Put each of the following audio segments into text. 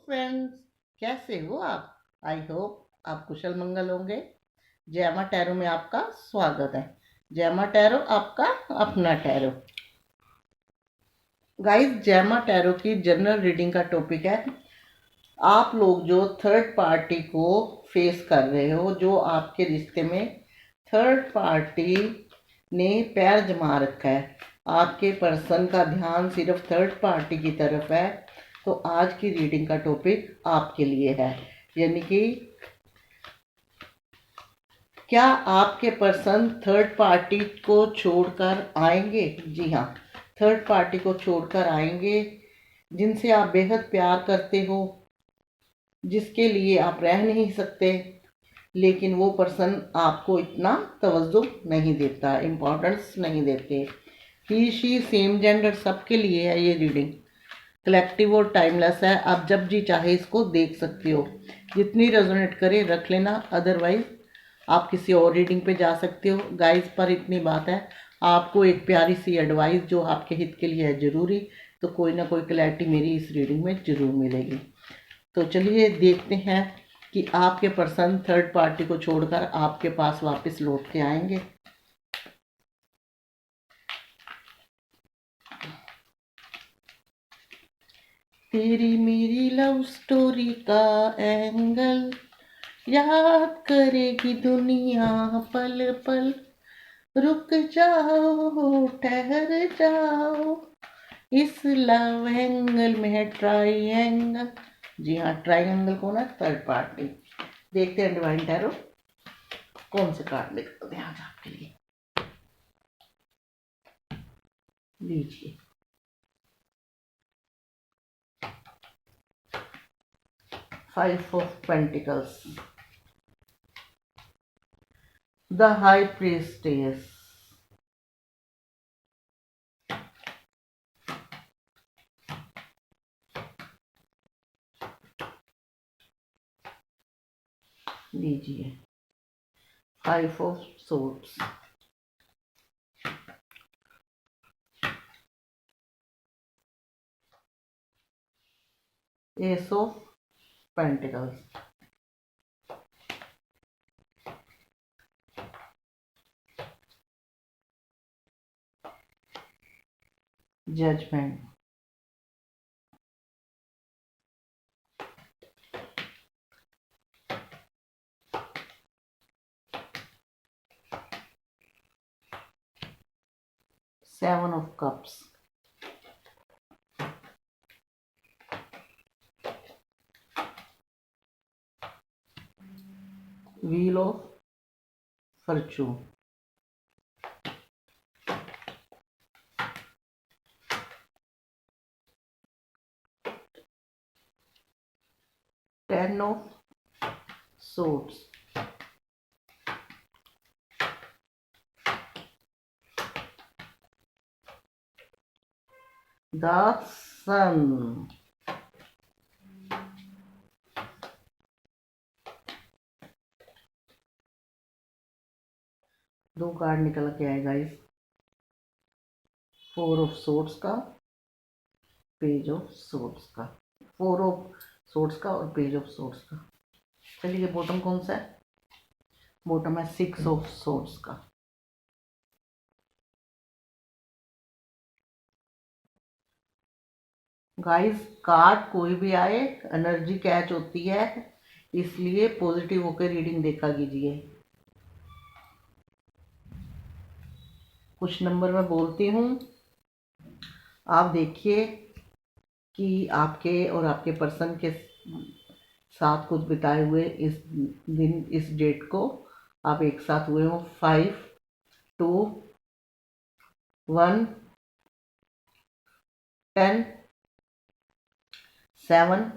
Friends, कैसे हो आप? आई होप आप कुशल मंगल होंगे। जैमा टैरो में आपका स्वागत है। जैमा टैरो आपका अपना टैरो। गाइस, जैमा टैरो की जनरल रीडिंग का टॉपिक है आप लोग जो थर्ड पार्टी को फेस कर रहे हो, जो आपके रिश्ते में थर्ड पार्टी ने पैर जमा रखा है, आपके पर्सन का ध्यान सिर्फ थर्ड पार्टी की तरफ है। तो आज की रीडिंग का टॉपिक आपके लिए है, यानी कि क्या आपके पर्सन थर्ड पार्टी को छोड़कर आएंगे? जी हाँ, थर्ड पार्टी को छोड़कर आएंगे जिनसे आप बेहद प्यार करते हो, जिसके लिए आप रह नहीं सकते, लेकिन वो पर्सन आपको इतना तवज्जो नहीं देता, इम्पोर्टेंस नहीं देते। ही शी सेम जेंडर सबके लिए है ये रीडिंग, कलेक्टिव और टाइमलेस है। आप जब जी चाहे इसको देख सकते हो, जितनी रेजोनेट करे रख लेना, अदरवाइज आप किसी और रीडिंग पे जा सकते हो। गाइस, पर इतनी बात है, आपको एक प्यारी सी एडवाइस जो आपके हित के लिए है ज़रूरी, तो कोई ना कोई क्लैरिटी मेरी इस रीडिंग में ज़रूर मिलेगी। तो चलिए देखते हैं कि आपके पर्सन थर्ड पार्टी को छोड़कर आपके पास वापस लौट के आएंगे। तेरी मेरी लव स्टोरी का एंगल याद करेगी दुनिया पल पल। रुक जाओ, ठहर जाओ, इस लव एंगल में है ट्राइंगल। जी हाँ, ट्राइंगल कौन है? Third party. देखते हैं डिवाइन टैरो कौन से कार्ड निकलते हैं आज आपके लिए। लीजिए। 5 of pentacles, the high priestess, लीजिए 5 of swords, ace of pentacles, judgement, seven of cups, wheel of fortune, ten of swords, the sun, दो कार्ड निकल के आए गाइस, 4 ऑफ swords का, पेज ऑफ swords का, 4 ऑफ swords का और page of swords का। चलिए बॉटम कौन सा है? बॉटम है 6 ऑफ swords का। गाइस, कार्ड कोई भी आए, एनर्जी कैच होती है, इसलिए पॉजिटिव होकर रीडिंग देखा कीजिए। कुछ नंबर मैं बोलती हूँ, आप देखिए कि आपके और आपके पर्सन के साथ कुछ बिताए हुए इस दिन, इस डेट को आप एक साथ हुए हो। 5, 2, 1, 10, 7,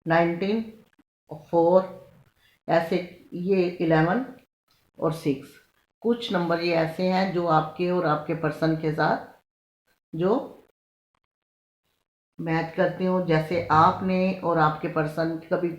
19, 4, ऐसे ये 11 और 6। कुछ नंबर ये ऐसे हैं जो आपके और आपके पर्सन के साथ जो मैच करते हो। जैसे आपने और आपके पर्सन कभी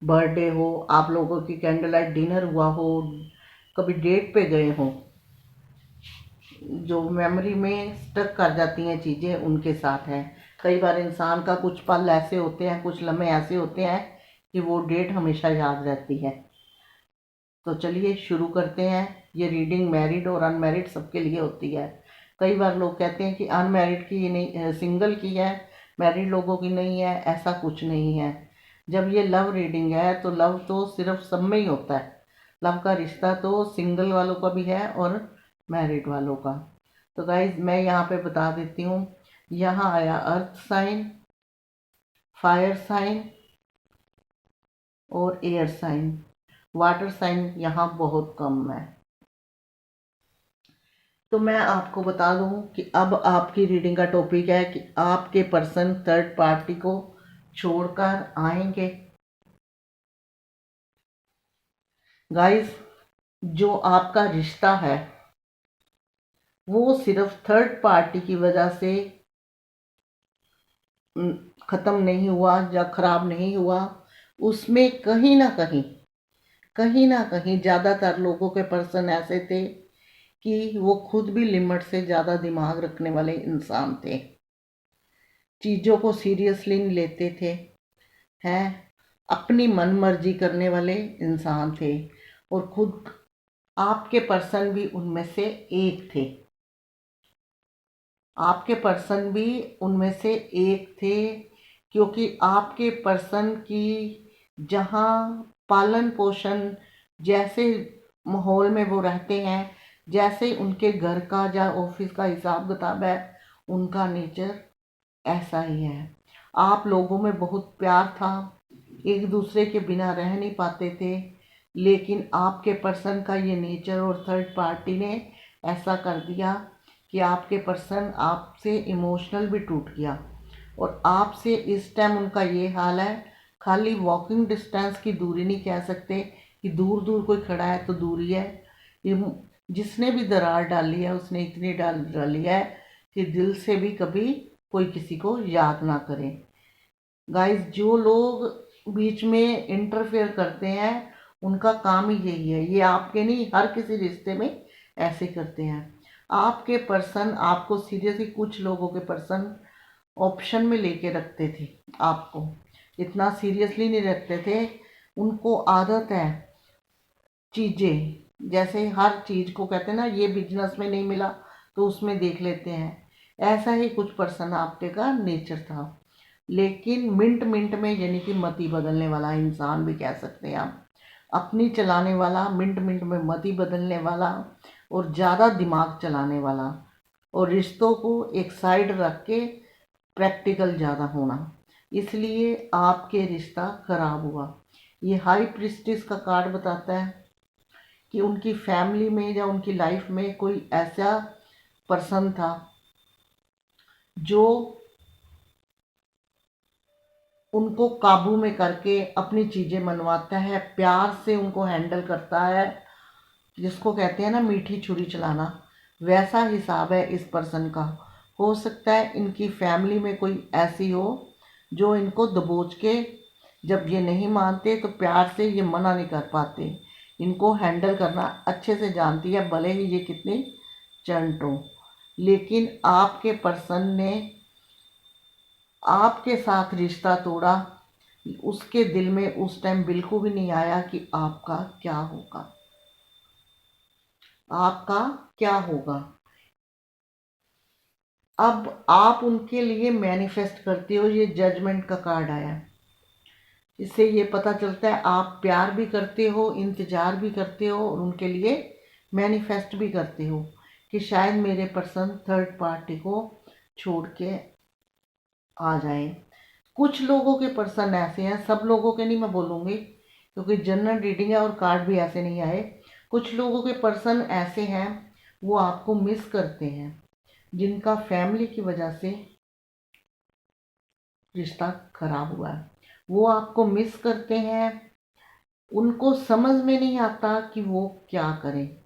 बर्थडे हो, आप लोगों की कैंडल लाइट डिनर हुआ हो, कभी डेट पे गए हो, जो मेमोरी में स्टक कर जाती हैं चीज़ें, उनके साथ हैं। कई बार इंसान का कुछ पल ऐसे होते हैं, कुछ लम्हे ऐसे होते हैं कि वो डेट हमेशा याद रहती है। तो चलिए शुरू करते हैं। ये रीडिंग मैरिड और अनमैरिड सबके लिए होती है। कई बार लोग कहते हैं कि अनमैरिड की नहीं, सिंगल की है, मैरिड लोगों की नहीं है। ऐसा कुछ नहीं है। जब ये लव रीडिंग है तो लव तो सिर्फ सब में ही होता है। लव का रिश्ता तो सिंगल वालों का भी है और मैरिड वालों का। तो गाइज मैं यहाँ पे बता देती हूँ। यहाँ आया अर्थ साइन, फायर साइन और एयर साइन। वाटर साइन यहाँ बहुत कम है। तो मैं आपको बता दूं कि अब आपकी रीडिंग का टॉपिक है कि आपके पर्सन थर्ड पार्टी को छोड़कर आएंगे। गाइस, जो आपका रिश्ता है वो सिर्फ थर्ड पार्टी की वजह से ख़त्म नहीं हुआ या ख़राब नहीं हुआ। उसमें कहीं ना कहीं ज़्यादातर लोगों के पर्सन ऐसे थे कि वो खुद भी लिमिट से ज़्यादा दिमाग रखने वाले इंसान थे। चीज़ों को सीरियसली नहीं लेते थे, हैं, अपनी मन मर्जी करने वाले इंसान थे। और खुद आपके पर्सन भी उनमें से एक थे। आपके पर्सन भी उनमें से एक थे, क्योंकि आपके पर्सन की जहाँ पालन पोषण, जैसे माहौल में वो रहते हैं, जैसे उनके घर का या ऑफिस का हिसाब किताब है, उनका नेचर ऐसा ही है। आप लोगों में बहुत प्यार था, एक दूसरे के बिना रह नहीं पाते थे। लेकिन आपके पर्सन का ये नेचर और थर्ड पार्टी ने ऐसा कर दिया कि आपके पर्सन आपसे इमोशनल भी टूट गया। और आपसे इस टाइम उनका ये हाल है, खाली वॉकिंग डिस्टेंस की दूरी नहीं कह सकते कि दूर दूर कोई खड़ा है तो दूरी है। ये जिसने भी दरार डाली है उसने इतनी डाली है कि दिल से भी कभी कोई किसी को याद ना करे। गाइस, जो लोग बीच में इंटरफेयर करते हैं उनका काम ही यही है। ये आपके नहीं, हर किसी रिश्ते में ऐसे करते हैं। आपके पर्सन आपको सीरियसली, कुछ लोगों के पर्सन ऑप्शन में लेके रखते थे, आपको इतना सीरियसली नहीं रखते थे। उनको आदत है चीज़ें, जैसे हर चीज़ को कहते हैं ना, ये बिजनेस में नहीं मिला तो उसमें देख लेते हैं। ऐसा ही कुछ पर्सन आपके का नेचर था। लेकिन मिनट मिनट में, यानी कि मति बदलने वाला इंसान भी कह सकते हैं आप, अपनी चलाने वाला, मिनट मिनट में मति बदलने वाला और ज़्यादा दिमाग चलाने वाला, और रिश्तों को एक साइड रख के प्रैक्टिकल ज़्यादा होना, इसलिए आपके रिश्ता खराब हुआ। ये हाई प्रिस्टिस का कार्ड बताता है कि उनकी फैमिली में या उनकी लाइफ में कोई ऐसा पर्सन था जो उनको काबू में करके अपनी चीज़ें मनवाता है, प्यार से उनको हैंडल करता है, जिसको कहते हैं ना मीठी छुरी चलाना, वैसा हिसाब है इस पर्सन का। हो सकता है इनकी फैमिली में कोई ऐसी हो जो इनको दबोच के, जब ये नहीं मानते तो प्यार से ये मना नहीं कर पाते, इनको हैंडल करना अच्छे से जानती है, भले ही ये कितनी चंट हो। लेकिन आपके पर्सन ने आपके साथ रिश्ता तोड़ा। उसके दिल में उस टाइम बिल्कुल भी नहीं आया कि आपका क्या होगा, आपका क्या होगा। अब आप उनके लिए मैनिफेस्ट करते हो। ये जजमेंट का कार्ड आया है। इससे ये पता चलता है आप प्यार भी करते हो, इंतज़ार भी करते हो और उनके लिए मैनिफेस्ट भी करते हो कि शायद मेरे पर्सन थर्ड पार्टी को छोड़ के आ जाए। कुछ लोगों के पर्सन ऐसे हैं, सब लोगों के नहीं मैं बोलूँगी क्योंकि जनरल रीडिंग है और कार्ड भी ऐसे नहीं आए। कुछ लोगों के पर्सन ऐसे हैं वो आपको मिस करते हैं, जिनका फैमिली की वजह से रिश्ता खराब हुआ है। वो आपको मिस करते हैं, उनको समझ में नहीं आता कि वो क्या करें।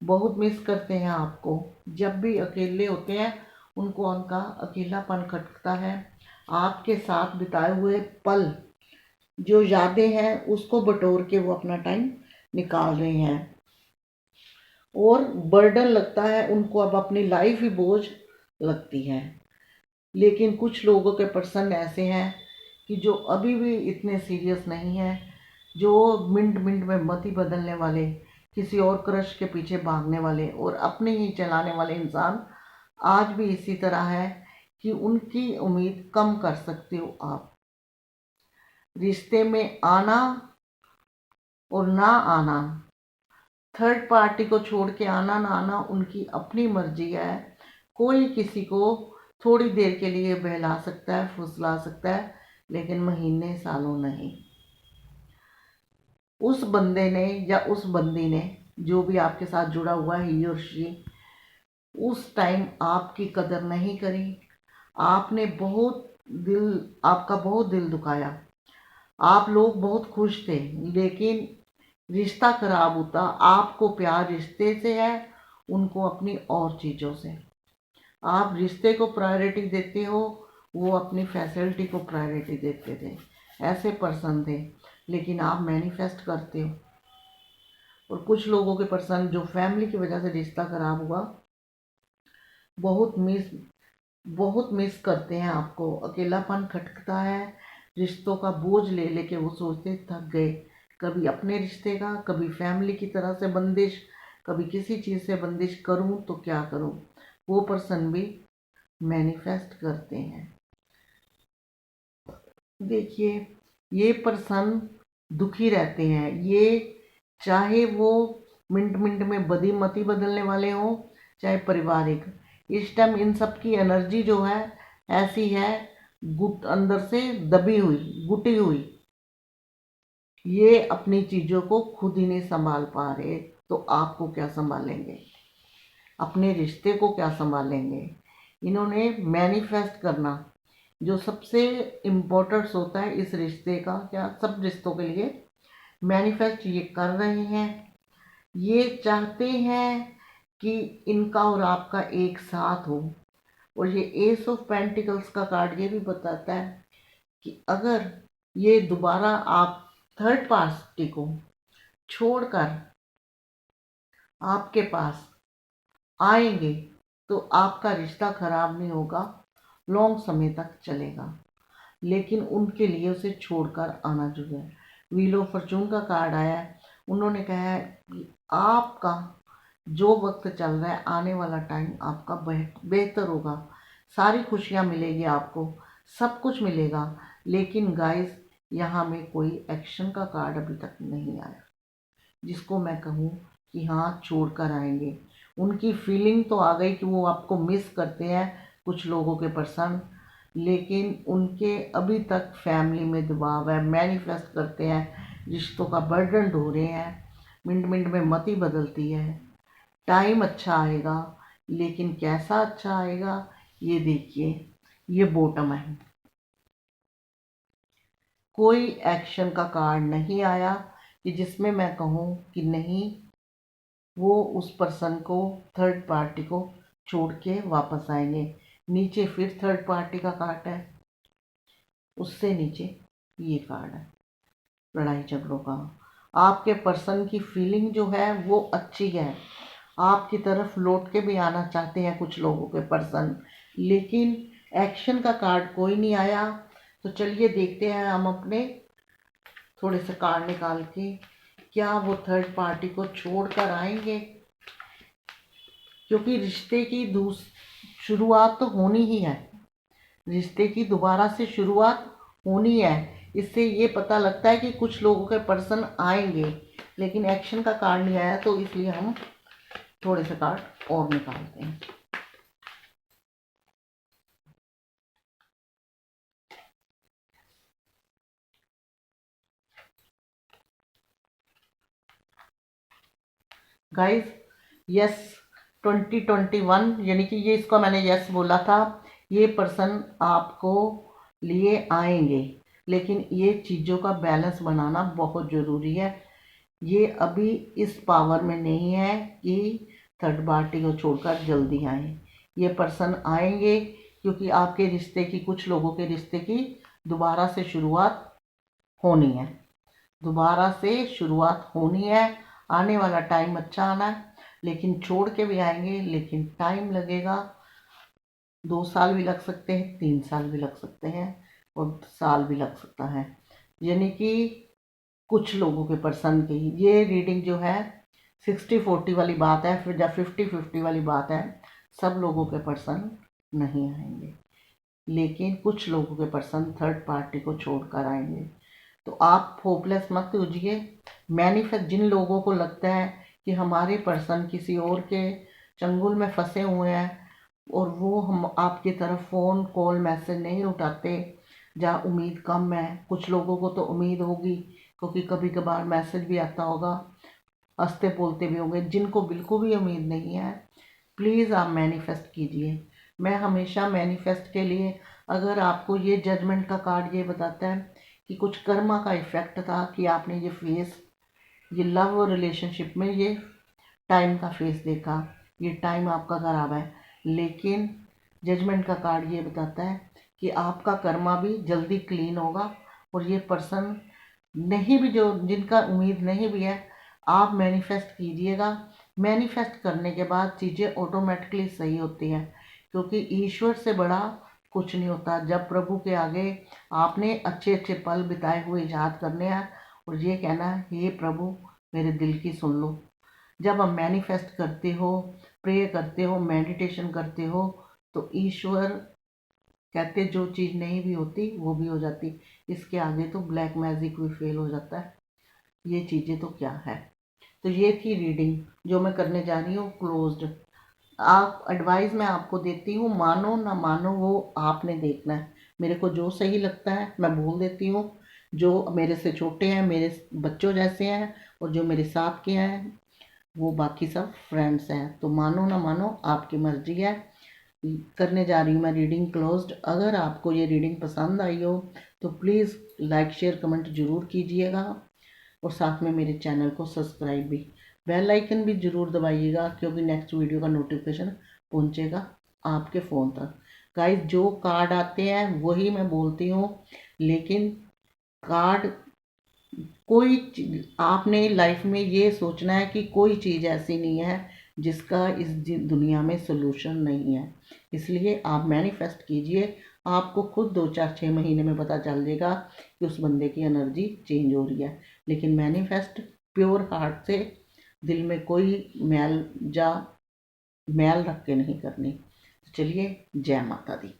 बहुत मिस करते हैं आपको। जब भी अकेले होते हैं उनको उनका अकेलापन खटकता है। आपके साथ बिताए हुए पल, जो यादें हैं, उसको बटोर के वो अपना टाइम निकाल रहे हैं। और बर्डन लगता है उनको, अब अपनी लाइफ ही बोझ लगती है। लेकिन कुछ लोगों के पर्सन ऐसे हैं कि जो अभी भी इतने सीरियस नहीं हैं, जो मिनट मिनट में मति बदलने वाले, किसी और क्रश के पीछे भागने वाले और अपने ही चलाने वाले इंसान आज भी इसी तरह है कि उनकी उम्मीद कम कर सकते हो आप। रिश्ते में आना और ना आना, थर्ड पार्टी को छोड़ के आना ना आना उनकी अपनी मर्जी है। कोई किसी को थोड़ी देर के लिए बहला सकता है, फुसला सकता है, लेकिन महीने सालों नहीं। उस बंदे ने या उस बंदी ने, जो भी आपके साथ जुड़ा हुआ है, ही और शी, उस टाइम आपकी कदर नहीं करी। आपने आपका बहुत दिल दुखाया। आप लोग बहुत खुश थे, लेकिन रिश्ता खराब होता। आपको प्यार रिश्ते से है, उनको अपनी और चीज़ों से। आप रिश्ते को प्रायोरिटी देते हो, वो अपनी फैसिलिटी को प्रायोरिटी देते थे। ऐसे पर्सन थे, लेकिन आप मैनिफेस्ट करते हो। और कुछ लोगों के पर्सन जो फैमिली की वजह से रिश्ता खराब हुआ, बहुत मिस करते हैं आपको। अकेलापन खटकता है, रिश्तों का बोझ ले लेके वो सोचते थक गए। कभी अपने रिश्ते का, कभी फैमिली की तरह से बंदिश, कभी किसी चीज़ से बंदिश, करूं तो क्या करूं। वो पर्सन भी मैनिफेस्ट करते हैं। देखिए, ये पर्सन दुखी रहते हैं। ये चाहे वो मिनट मिनट में मति बदलने वाले हों, चाहे पारिवारिक। इस टाइम इन सब की एनर्जी जो है ऐसी है, गुट अंदर से दबी हुई, गुटी हुई। ये अपनी चीज़ों को खुद ही नहीं संभाल पा रहे, तो आपको क्या संभालेंगे? अपने रिश्ते को क्या संभालेंगे? इन्होंने मैनिफेस्ट करना, जो सबसे इम्पोर्टेंट होता है इस रिश्ते का, क्या सब रिश्तों के लिए, मैनिफेस्ट ये कर रहे हैं। ये चाहते हैं कि इनका और आपका एक साथ हो। और ये एस ऑफ पेंटिकल्स का कार्ड ये भी बताता है कि अगर ये दोबारा आप थर्ड पार्टी को छोड़कर आपके पास आएंगे, तो आपका रिश्ता खराब नहीं होगा, लॉन्ग समय तक चलेगा। लेकिन उनके लिए उसे छोड़कर आना चाहिए। व्हील ऑफ फॉर्चून का कार्ड आया है। उन्होंने कहा है कि आपका जो वक्त चल रहा है, आने वाला टाइम आपका बेहतर होगा। सारी खुशियाँ मिलेगी आपको, सब कुछ मिलेगा। लेकिन गाइस, यहाँ में कोई एक्शन का कार्ड अभी तक नहीं आया जिसको मैं कहूँ कि हाँ छोड़ कर आएंगे। उनकी फीलिंग तो आ गई कि वो आपको मिस करते हैं, कुछ लोगों के पर्सन, लेकिन उनके अभी तक फैमिली में दबाव है। मैनिफेस्ट करते हैं, रिश्तों का बर्डन ढो रहे हैं, मिनट मिनट में मति बदलती है। टाइम अच्छा आएगा, लेकिन कैसा अच्छा आएगा ये देखिए। ये बॉटम है, कोई एक्शन का कार्ड नहीं आया कि जिसमें मैं कहूँ कि नहीं, वो उस पर्सन को, थर्ड पार्टी को छोड़ के वापस आएंगे। नीचे फिर थर्ड पार्टी का कार्ड है, उससे नीचे ये कार्ड है, लड़ाई झगड़ों का। आपके पर्सन की फीलिंग जो है वो अच्छी है, आपकी तरफ लौट के भी आना चाहते हैं कुछ लोगों के पर्सन, लेकिन एक्शन का कार्ड कोई नहीं आया। तो चलिए देखते हैं हम अपने थोड़े से कार्ड निकाल के, क्या वो थर्ड पार्टी को छोड़ कर आएंगे? क्योंकि रिश्ते की शुरुआत तो होनी ही है, रिश्ते की दोबारा से शुरुआत होनी है। इससे ये पता लगता है कि कुछ लोगों के पर्सन आएंगे, लेकिन एक्शन का कार्ड नहीं आया, तो इसलिए हम थोड़े से कार्ड और निकालते हैं। गाइस, यस 2021, यानी कि ये, इसको मैंने यस बोला था, ये पर्सन आपको लिए आएंगे, लेकिन ये चीज़ों का बैलेंस बनाना बहुत ज़रूरी है। ये अभी इस पावर में नहीं है कि थर्ड पार्टी को छोड़कर जल्दी आए। ये पर्सन आएंगे क्योंकि आपके रिश्ते की, कुछ लोगों के रिश्ते की दोबारा से शुरुआत होनी है, दोबारा से शुरुआत होनी है। आने वाला टाइम अच्छा आना है, लेकिन छोड़ के भी आएंगे, लेकिन टाइम लगेगा। 2 साल भी लग सकते हैं, 3 साल भी लग सकते हैं और साल भी लग सकता है। यानी कि कुछ लोगों के पर्सन की ये रीडिंग जो है 60-40 वाली बात है, फिर जब 50-50 वाली बात है, सब लोगों के पर्सन नहीं आएंगे, लेकिन कुछ लोगों के पर्सन थर्ड पार्टी को छोड़कर आएंगे। तो आप होपलेस मत होजिए। मैनिफेस्ट जिन लोगों को लगता है कि हमारे पर्सन किसी और के चंगुल में फंसे हुए हैं और वो हम आपकी तरफ फ़ोन कॉल मैसेज नहीं उठाते, जहाँ उम्मीद कम है, कुछ लोगों को तो उम्मीद होगी क्योंकि कभी कभार मैसेज भी आता होगा, हंसते बोलते भी होंगे। जिनको बिल्कुल भी उम्मीद नहीं है, प्लीज़ आप मैनिफेस्ट कीजिए। मैं हमेशा मैनिफेस्ट के लिए, अगर आपको ये जजमेंट का कार्ड ये बताता है कि कुछ कर्मा का इफ़ेक्ट था कि आपने ये लव रिलेशनशिप में ये टाइम का फेस देखा, ये टाइम आपका खराब है, लेकिन जजमेंट का कार्ड ये बताता है कि आपका कर्मा भी जल्दी क्लीन होगा और ये पर्सन नहीं भी, जो जिनका उम्मीद नहीं भी है, आप मैनिफेस्ट कीजिएगा। मैनिफेस्ट करने के बाद चीज़ें ऑटोमेटिकली सही होती हैं, क्योंकि ईश्वर से बड़ा कुछ नहीं होता। जब प्रभु के आगे आपने अच्छे अच्छे पल बिताए हुए याद करने हैं और ये कहना है, हे प्रभु मेरे दिल की सुन लो। जब हम मैनिफेस्ट करते हो, प्रे करते हो, मेडिटेशन करते हो, तो ईश्वर कहते जो चीज़ नहीं भी होती वो भी हो जाती। इसके आगे तो ब्लैक मैजिक भी फेल हो जाता है। ये चीज़ें तो क्या है। तो ये थी रीडिंग जो मैं करने जा रही हूँ क्लोज्ड। आप एडवाइस मैं आपको देती हूँ, मानो ना मानो वो आपने देखना है। मेरे को जो सही लगता है मैं बोल देती हूँ। जो मेरे से छोटे हैं, मेरे बच्चों जैसे हैं, और जो मेरे साथ के हैं वो बाकी सब फ्रेंड्स हैं। तो मानो ना मानो आपकी मर्जी है। करने जा रही हूँ मैं रीडिंग क्लोज्ड। अगर आपको ये रीडिंग पसंद आई हो तो प्लीज़ लाइक शेयर कमेंट ज़रूर कीजिएगा और साथ में मेरे चैनल को सब्सक्राइब भी, बेल आइकन भी ज़रूर दबाइएगा, क्योंकि नेक्स्ट वीडियो का नोटिफिकेशन पहुंचेगा आपके फ़ोन तक। गाइस, जो कार्ड आते हैं वही मैं बोलती हूँ, लेकिन कार्ड आपने लाइफ में ये सोचना है कि कोई चीज़ ऐसी नहीं है जिसका इस दुनिया में सोल्यूशन नहीं है। इसलिए आप मैनिफेस्ट कीजिए, आपको खुद 2-4-6 महीने में पता चल जाएगा कि उस बंदे की एनर्जी चेंज हो रही है। लेकिन मैनिफेस्ट प्योर हार्ट से, दिल में कोई मैल रख के नहीं करनी। चलिए, जय माता दी।